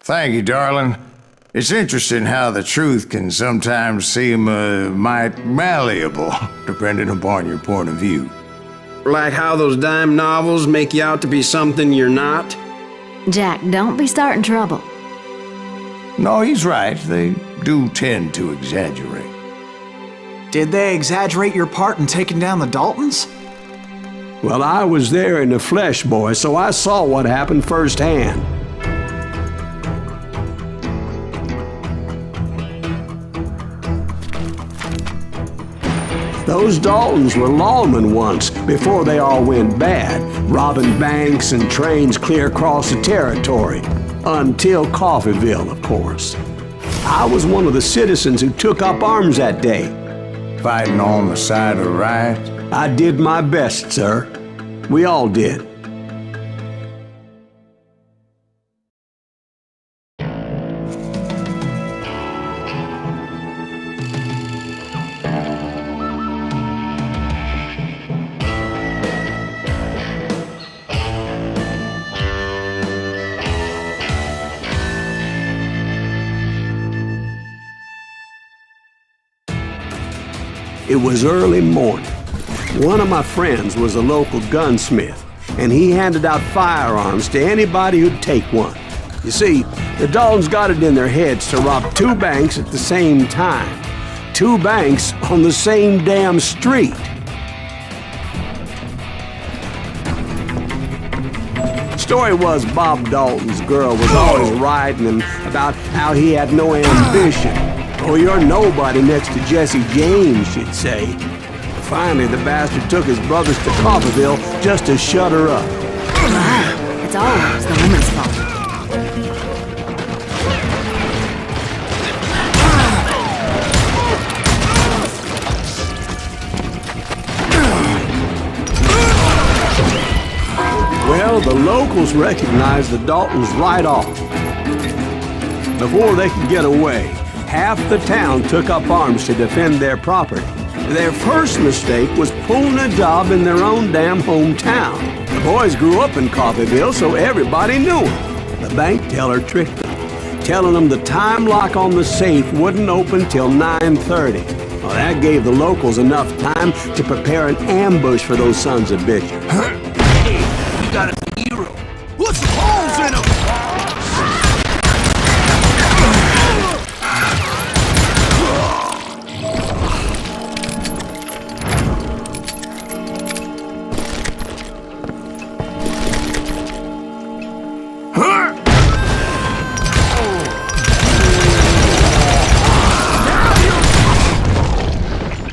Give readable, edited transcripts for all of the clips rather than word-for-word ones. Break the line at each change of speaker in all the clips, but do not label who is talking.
Thank you, darling. It's interesting how the truth can sometimes seem might malleable, depending upon your point of view.
Like how those dime novels make you out to be something you're not?
Jack, don't be starting trouble.
No, he's right. They do tend to exaggerate.
Did they exaggerate your part in taking down the Daltons?
Well, I was there in the flesh, boy, so I saw what happened firsthand. Those Daltons were lawmen once, before they all went bad, robbing banks and trains clear across the territory. Until Coffeeville, of course. I was one of the citizens who took up arms that day.
Fighting on the side of the right?
I did my best, sir. We all did. It was early morning. One of my friends was a local gunsmith, and he handed out firearms to anybody who'd take one. You see, the Daltons got it in their heads to rob 2 banks at the same time. 2 banks on the same damn street. Story was Bob Dalton's girl was always riding him about how he had no ambition. Oh, you're nobody next to Jesse James, she'd say. Finally, the bastard took his brothers to Coffeeville just to shut her up.
It's always the woman's fault.
Well, the locals recognized the Daltons right off. Before they could get away, half the town took up arms to defend their property. Their first mistake was pulling a job in their own damn hometown. The boys grew up in Coffeeville, so everybody knew them. The bank teller tricked them, telling them the time lock on the safe wouldn't open till 9:30. Well, that gave the locals enough time to prepare an ambush for those sons of bitches.
Hey, we got a hero. Put some holes in him!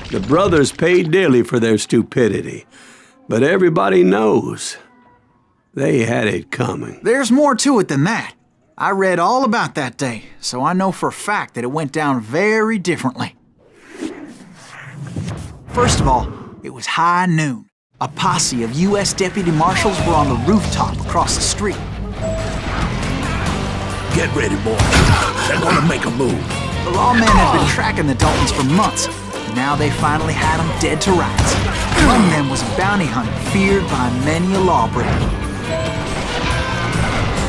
The brothers paid dearly for their stupidity, but everybody knows they had it coming.
There's more to it than that. I read all about that day, so I know for a fact that it went down very differently. First of all, it was high noon. A posse of U.S. deputy marshals were on the rooftop across the street.
Get ready, boys. They're gonna make a move.
The lawmen had been tracking the Daltons for months, and now they finally had them dead to rights. Among them was a bounty hunter feared by many a lawbreaker.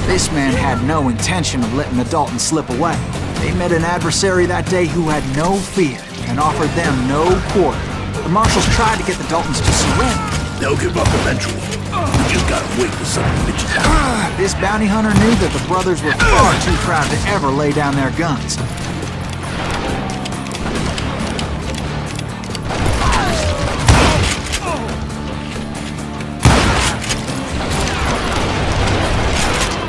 This man had no intention of letting the Daltons slip away. They met an adversary that day who had no fear and offered them no quarter. The marshals tried to get the Daltons to surrender.
They'll give up eventually. We just gotta wait for some bitches out.
This bounty hunter knew that the brothers were far too proud to ever lay down their guns.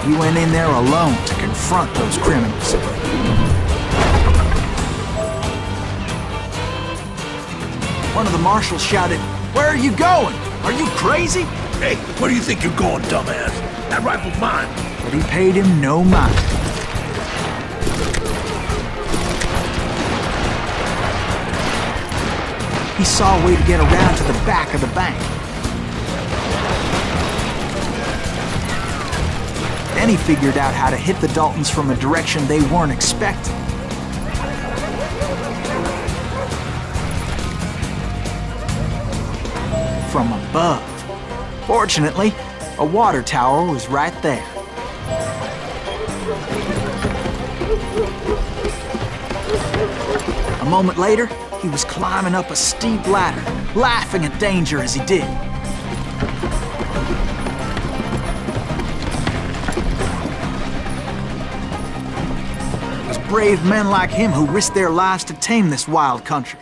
He went in there alone to confront those criminals. One of the marshals shouted, "Where are you going? Are you crazy?"
Hey, where do you think you're going, dumbass? That rifle's mine.
But he paid him no mind. He saw a way to get around to the back of the bank. Then he figured out how to hit the Daltons from a direction they weren't expecting. From above. Fortunately, a water tower was right there. A moment later, he was climbing up a steep ladder, laughing at danger as he did. It was brave men like him who risked their lives to tame this wild country.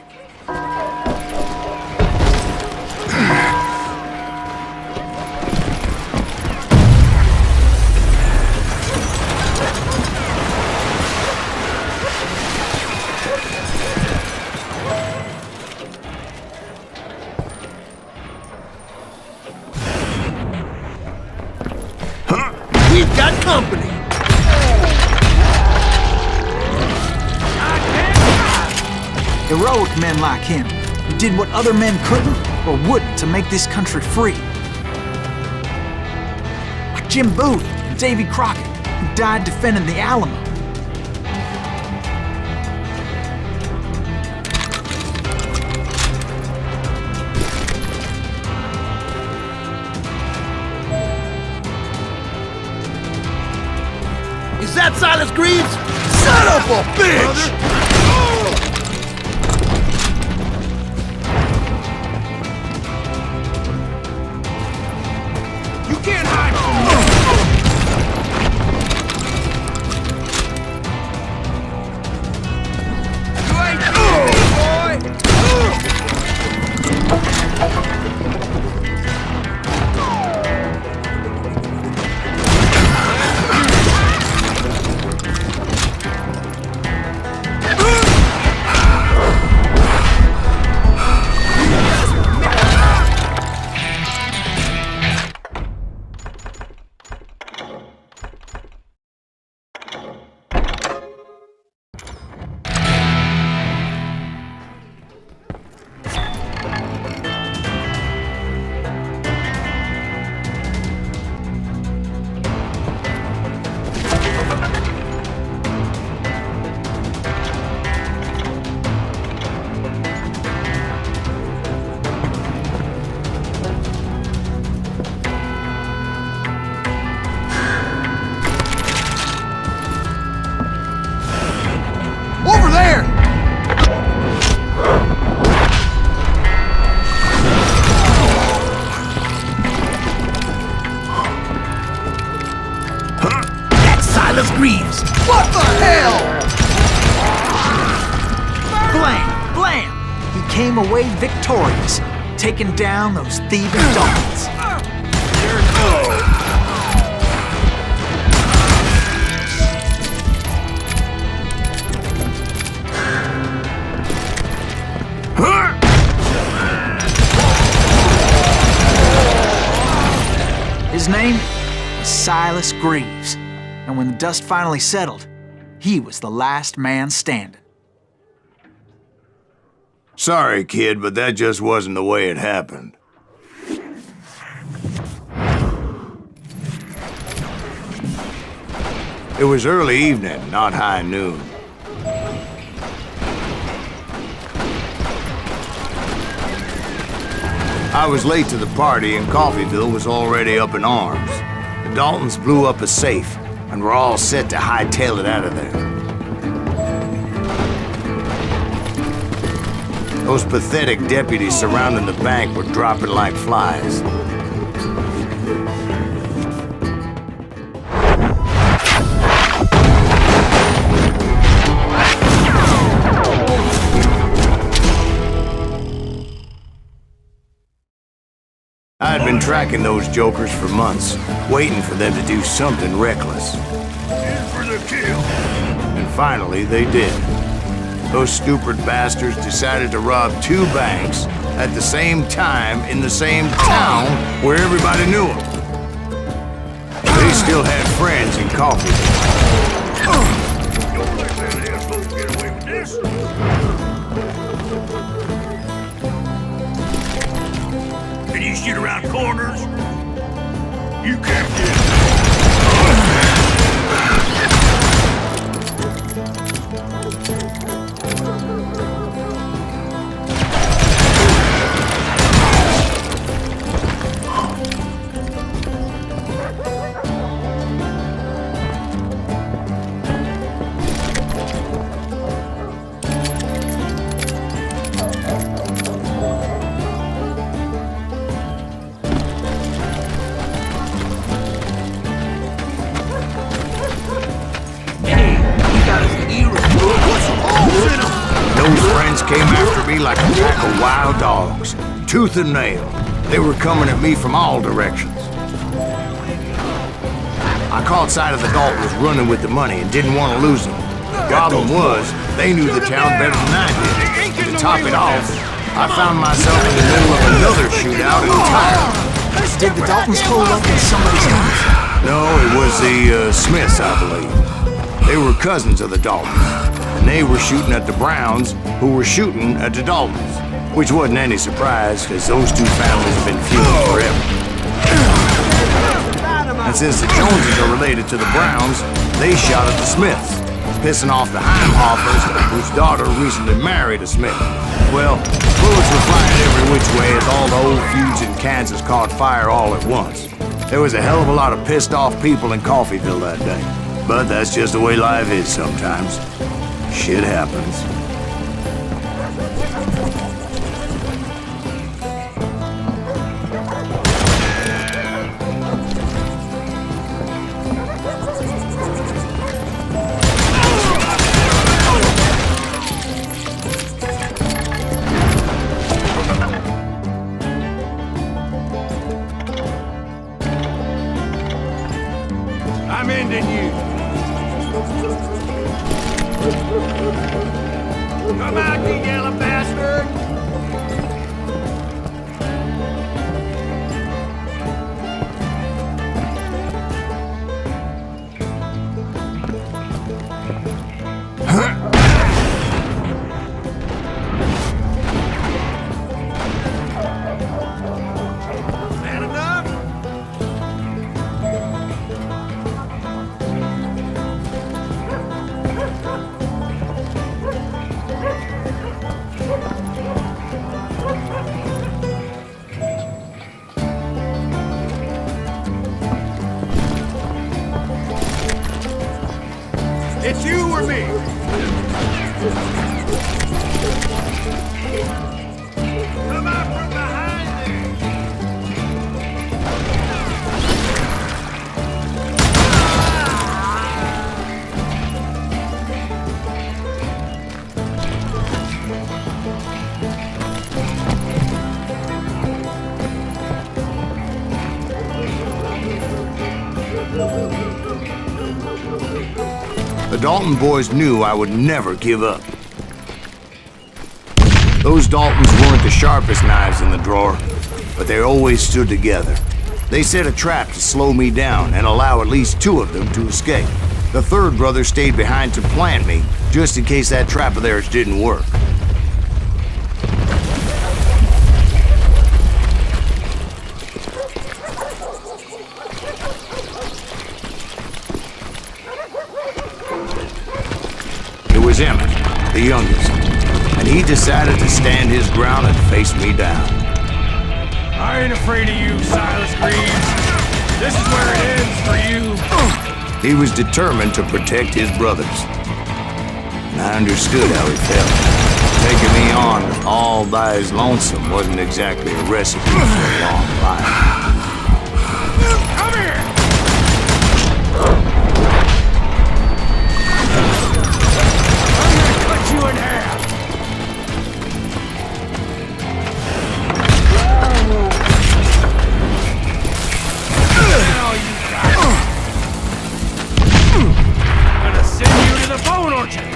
We've got company.
Heroic men like him, who did what other men couldn't or wouldn't to make this country free. Like Jim Bowie and Davy Crockett, who died defending the Alamo.
Is that Silas Greaves? Son of a bitch! You can't hide from me! You ain't kidding me, boy! Over there! That's Silas Greaves! What the hell?
Blam! Blam! He came away victorious, taking down those thieving Daltons. His name was Silas Greaves, and when the dust finally settled, he was the last man standing.
Sorry, kid, but that just wasn't the way it happened. It was early evening, not high noon. I was late to the party and Coffeyville was already up in arms. The Daltons blew up a safe and were all set to hightail it out of there. Those pathetic deputies surrounding the bank were dropping like flies. I had been tracking those jokers for months, waiting for them to do something reckless.
In for the kill!
And finally, they did. Those stupid bastards decided to rob two banks at the same time in the same town where everybody knew them. They still had friends in Coffeyville.
Don't let that asshole get away with this! Can you shoot around corners? You can't get it.
came after me like a pack of wild dogs, tooth and nail. They were coming at me from all directions. I caught sight of the Daltons running with the money and didn't want to lose them. Problem was, they knew the town better than I did. To top it off, I found myself in the middle of another shootout entirely.
Did the Daltons hold up in somebody's house?
No, it was the Smiths, I believe. They were cousins of the Daltons, and they were shooting at the Browns, who were shooting at the Daltons, which wasn't any surprise, because those two families have been feuding forever. And since the Joneses are related to the Browns, they shot at the Smiths, pissing off the Heimhoffers, whose daughter recently married a Smith. Well, bullets were flying every which way as all the old feuds in Kansas caught fire all at once. There was a hell of a lot of pissed off people in Coffeyville that day. But that's just the way life is sometimes. Shit happens.
I'm ending you. Come out, you yellow bastard! Man enough? It's you or me! Come out from behind there!
The Dalton boys knew I would never give up. Those Daltons weren't the sharpest knives in the drawer, but they always stood together. They set a trap to slow me down and allow at least two of them to escape. The third brother stayed behind to plant me, just in case that trap of theirs didn't work. It was Emmett, the youngest, and he decided to stand his ground and face me down.
I ain't afraid of you, Silas Greaves. This is where it ends for you.
He was determined to protect his brothers. And I understood how he felt. Taking me on all by his lonesome wasn't exactly a recipe for a long life.
Come here! I'm gonna cut you in half! Now you got it. I'm gonna send you to the bone orchard!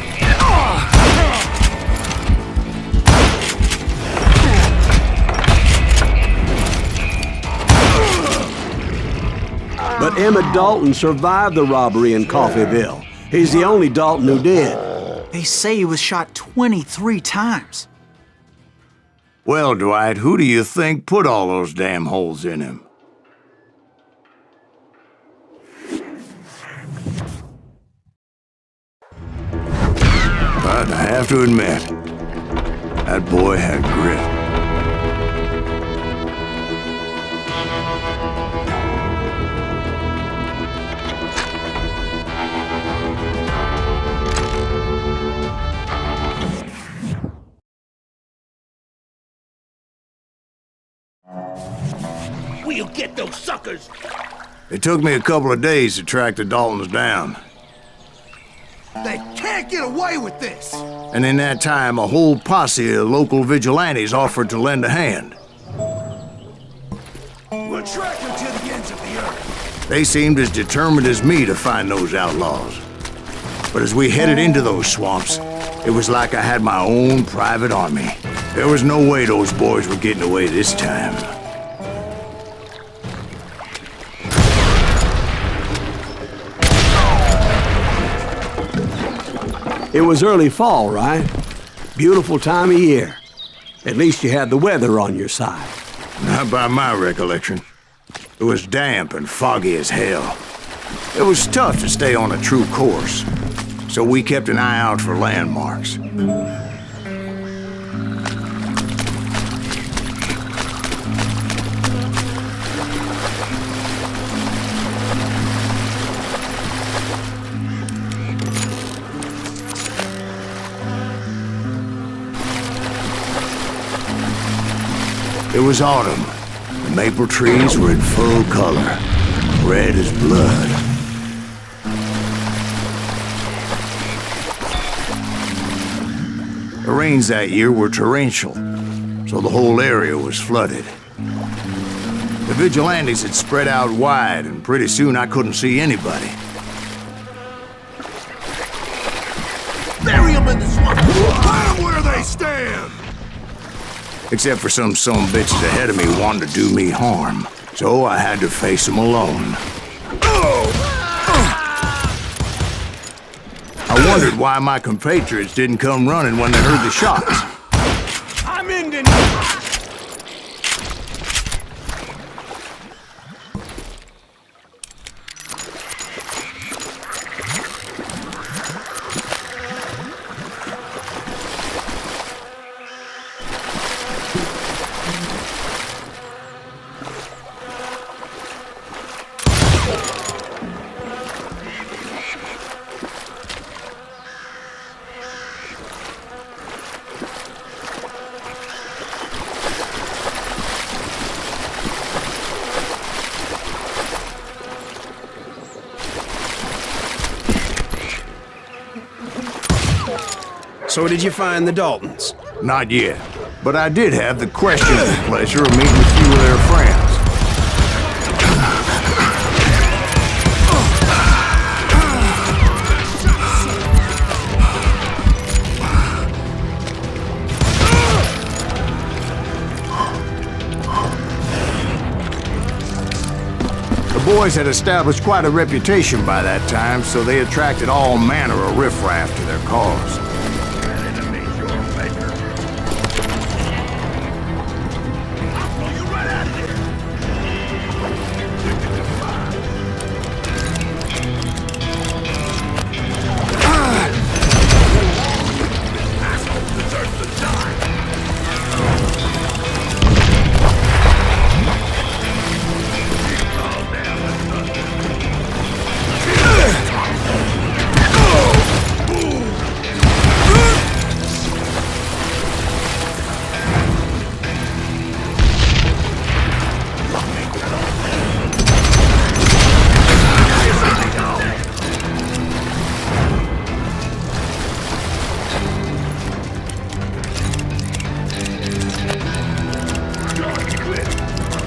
But Emmett Dalton survived the robbery in Coffeyville. He's the only Dalton who did.
They say he was shot 23 times.
Well, Dwight, who do you think put all those damn holes in him? But I have to admit, that boy had grit.
We'll get those suckers!
It took me a couple of days to track the Daltons down. They can't get away with this! And in that time, a whole posse of local vigilantes offered to lend a hand. We'll track them to the ends of the earth. They seemed as determined as me to find those outlaws. But as we headed into those swamps, it was like I had my own private army. There was no way those boys were getting away this time.
It was early fall, right? Beautiful time of year. At least you had the weather on your side.
Not by my recollection. It was damp and foggy as hell. It was tough to stay on a true course, so we kept an eye out for landmarks. It was autumn. The maple trees were in full color, red as blood. The rains that year were torrential, so the whole area was flooded. The vigilantes had spread out wide, and pretty soon I couldn't see anybody. Bury them in the swamp! Put them where they stand! Except for some bitches ahead of me wanting to do me harm. So I had to face them alone. I wondered why my compatriots didn't come running when they heard the shots. I'm ending it!
So did you find the Daltons?
Not yet, but I did have the questionable pleasure of meeting a few of their friends. The boys had established quite a reputation by that time, so they attracted all manner of riffraff to their cause.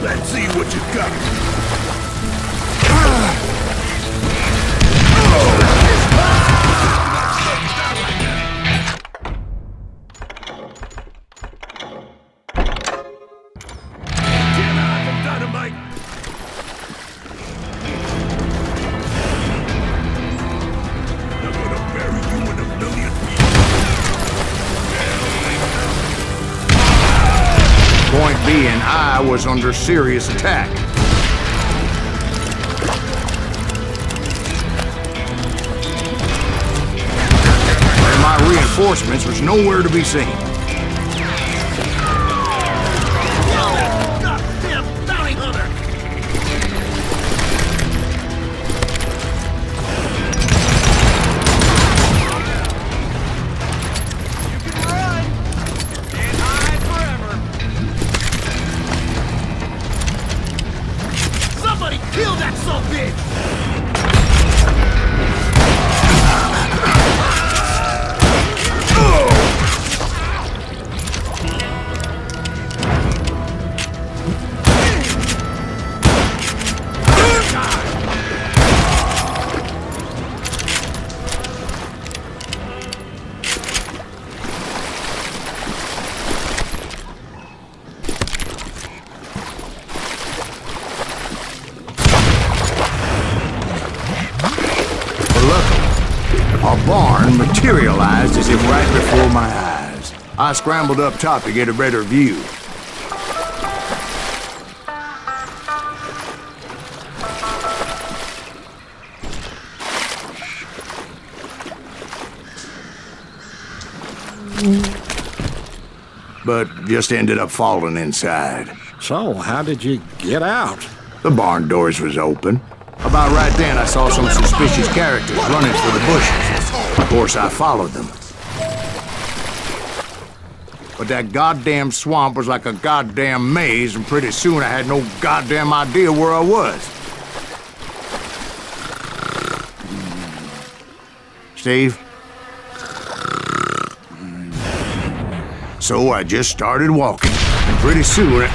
Let's see what you got. Dynamite. They're gonna bury you in a million pieces. Point being, I was under serious attack. And my reinforcements was nowhere to be seen. Goddamn bounty hunter! You can run! Can't hide forever! Somebody kill that son of a bitch! A barn materialized as if right before my eyes. I scrambled up top to get a better view. But just ended up falling inside.
So, how did you get out?
The barn doors was open. About right then, I saw some suspicious characters running for the bushes. Of course, I followed them. But that goddamn swamp was like a goddamn maze, and pretty soon I had no goddamn idea where I was. Steve? So I just started walking, and pretty soon...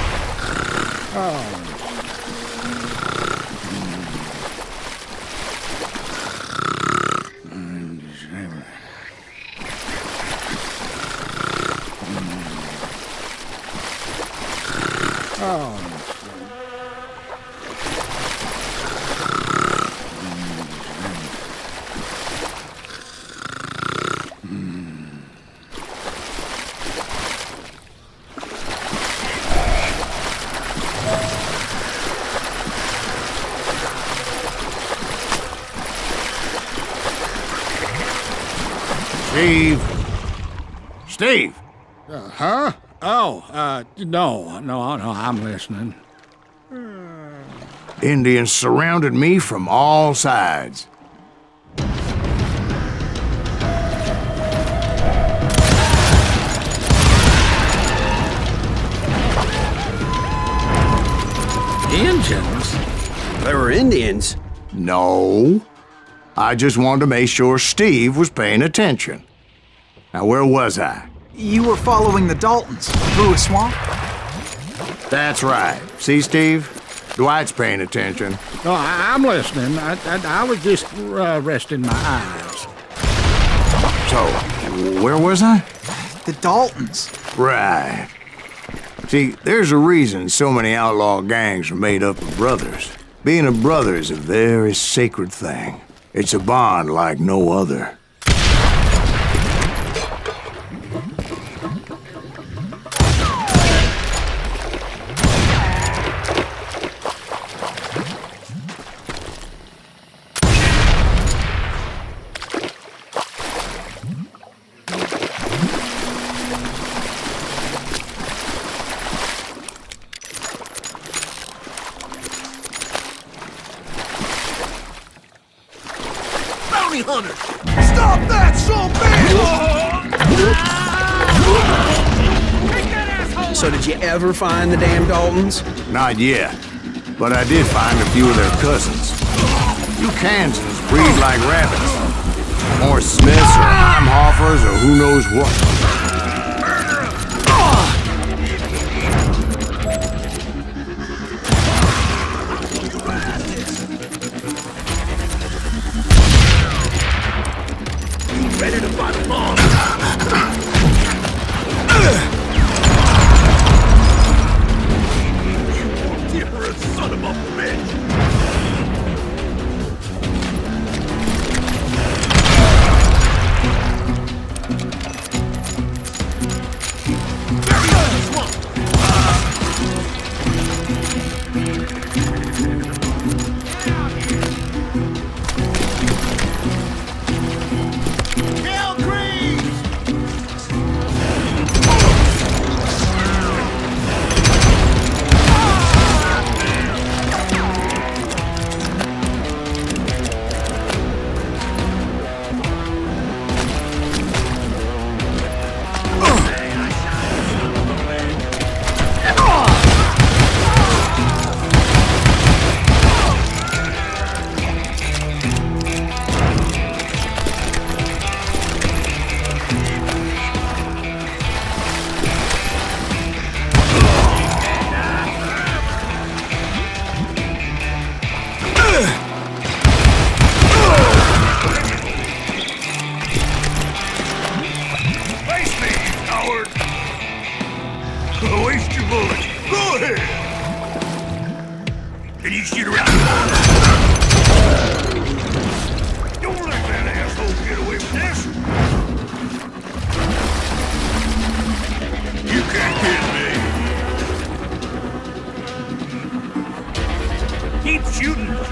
Steve? Steve!
Huh? Oh, no, I'm listening.
Indians surrounded me from all sides.
Indians?
They were Indians.
No. I just wanted to make sure Steve was paying attention. Now, where was I?
You were following the Daltons through a swamp?
That's right. See, Steve? Dwight's paying attention.
No, I'm listening. I was just resting my eyes.
So, where was I?
The Daltons.
Right. See, there's a reason so many outlaw gangs are made up of brothers. Being a brother is a very sacred thing. It's a bond like no other.
Hunter! Stop that,
So did you ever find the damn Daltons?
Not yet. But I did find a few of their cousins. You Kansans breed like rabbits. Or Smiths or Heimhoffers or who knows what.
ready to fight along. You're a son of a bitch.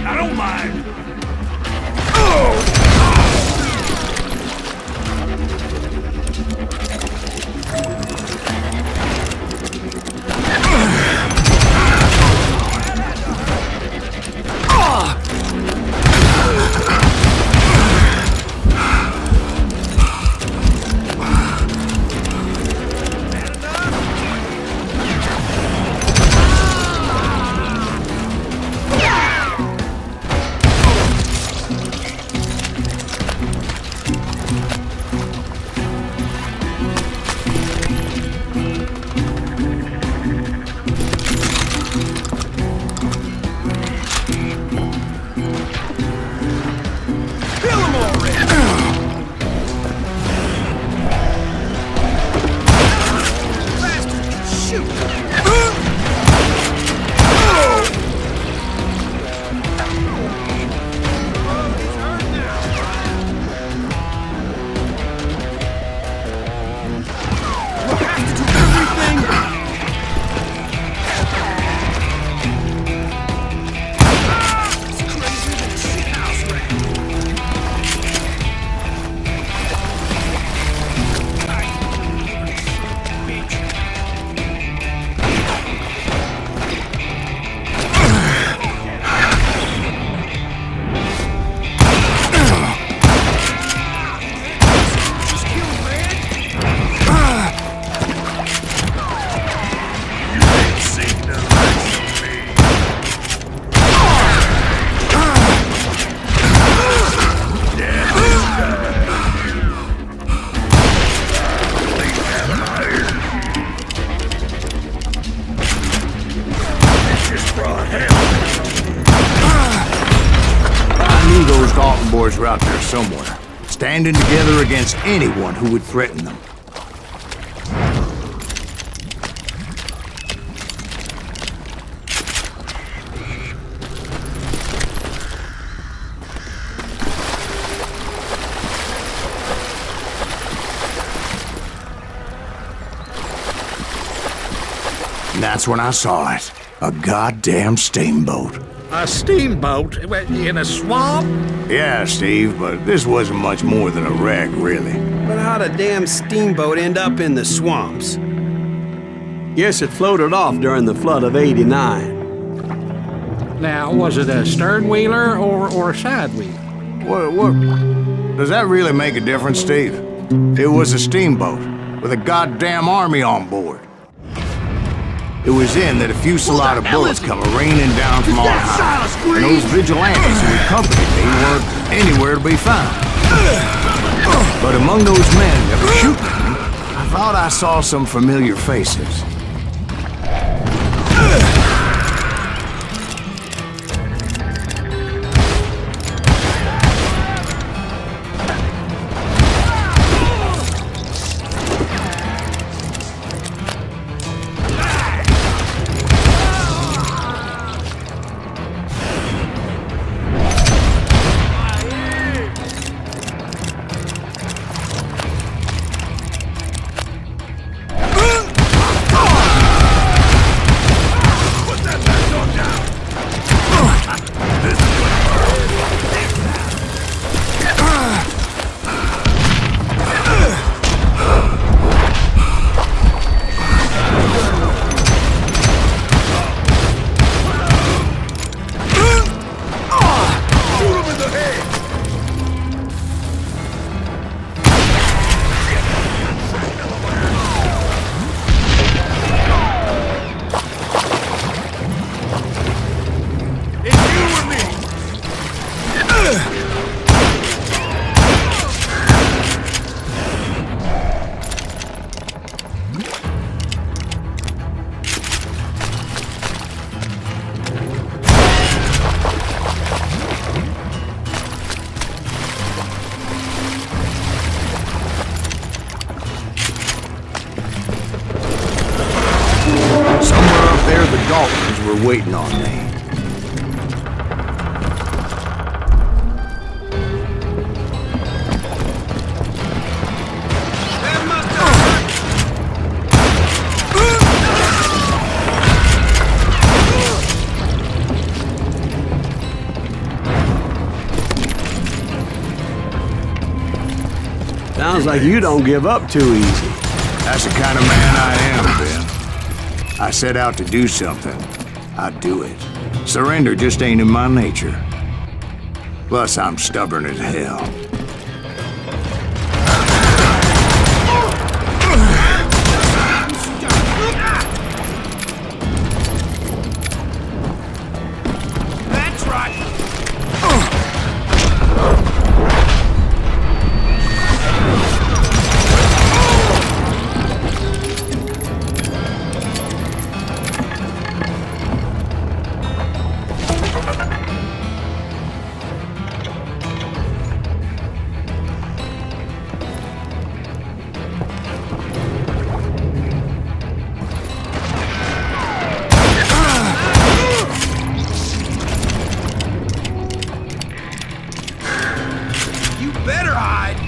I don't mind.
Dalton boys were out there somewhere, standing together against anyone who would threaten them. And that's when I saw it. A goddamn steamboat.
A steamboat in a swamp?
Yeah, Steve, but this wasn't much more than a wreck, really.
But how'd a damn steamboat end up in the swamps?
Guess it floated off during the flood of '89.
Now, was it a stern wheeler or a side wheel?
What? Does that really make a difference, Steve? It was a steamboat with a goddamn army on board. It was then that a fusillade of bullets come raining down from on high, and those vigilantes who accompanied me weren't anywhere to be found. But among those men that were shooting at me, I thought I saw some familiar faces. The Daltons were waiting on me.
Sounds like you don't give up too easy.
That's the kind of man I am, Ben. I set out to do something. I do it. Surrender just ain't in my nature. Plus, I'm stubborn as hell.
That's right. You better hide.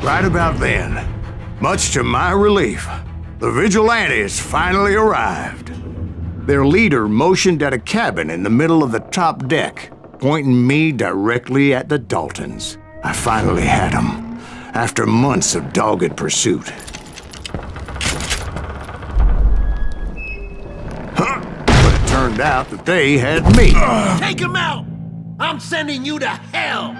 Right about then, much to my relief, the vigilantes finally arrived. Their leader motioned at a cabin in the middle of the top deck, pointing me directly at the Daltons. I finally had them, after months of dogged pursuit. But it turned out that they had me.
Take him out! I'm sending you to hell!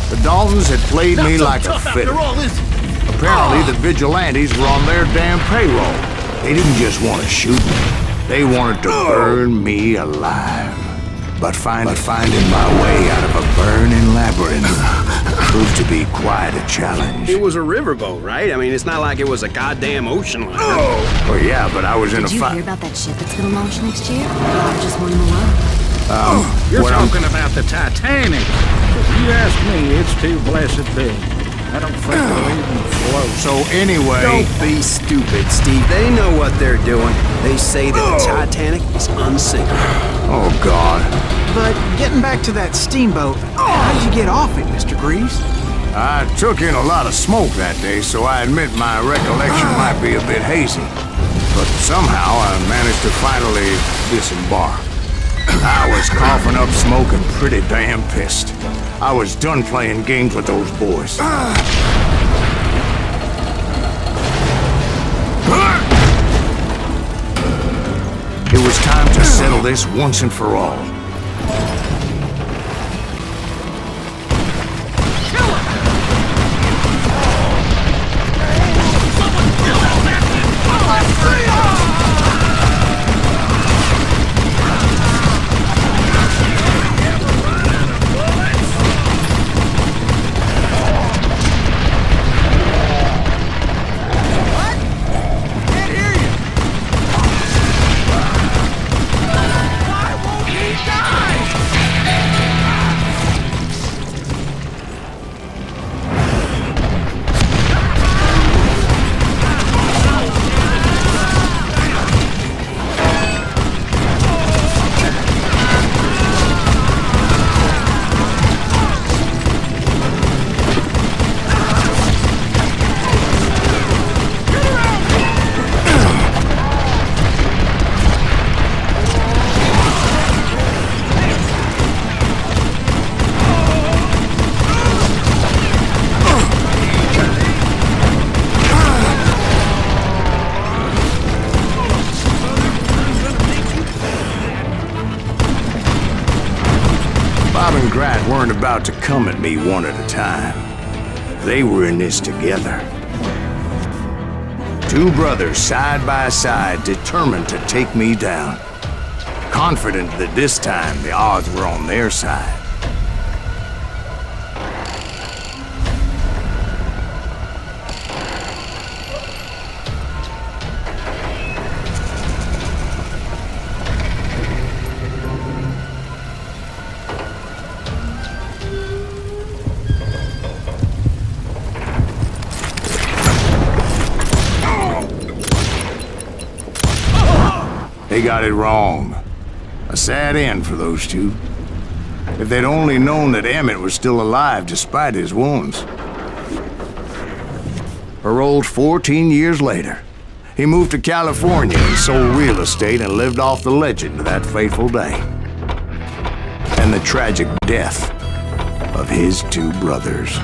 The Daltons had played me
Not so
like a
tough
fiddle.
after all, is it?
Apparently, the vigilantes were on their damn payroll. They didn't just want to shoot me. They wanted to burn me alive. But finding my way out of a burning labyrinth proved to be quite a challenge.
It was a riverboat, right? I mean, it's not like it was a goddamn ocean liner.
Well, yeah, but I was in
Did
a
you
fight.
hear about that ship that's gonna launch next year? Or just one Malone?
You're
What I'm-
talking about the Titanic. If you ask me, it's too blessed big. I don't think we'll even float.
So anyway,
Don't be stupid, Steve. They know what they're doing. They say that the Titanic is unsinkable.
oh God,
But getting back to that steamboat, how did you get off it, Mr. Greaves?
I took in a lot of smoke that day, so I admit my recollection might be a bit hazy. But somehow I managed to finally disembark. I was coughing up smoke and pretty damn pissed. I was done playing games with those boys. It was time to settle this once and for all. Weren't about to come at me one at a time. They were in this together. Two brothers side by side, determined to take me down. Confident that this time the odds were on their side. got it wrong. A sad end for those two. If they'd only known that Emmett was still alive despite his wounds. Paroled 14 years later, he moved to California and sold real estate and lived off the legend of that fateful day. And the tragic death of his two brothers.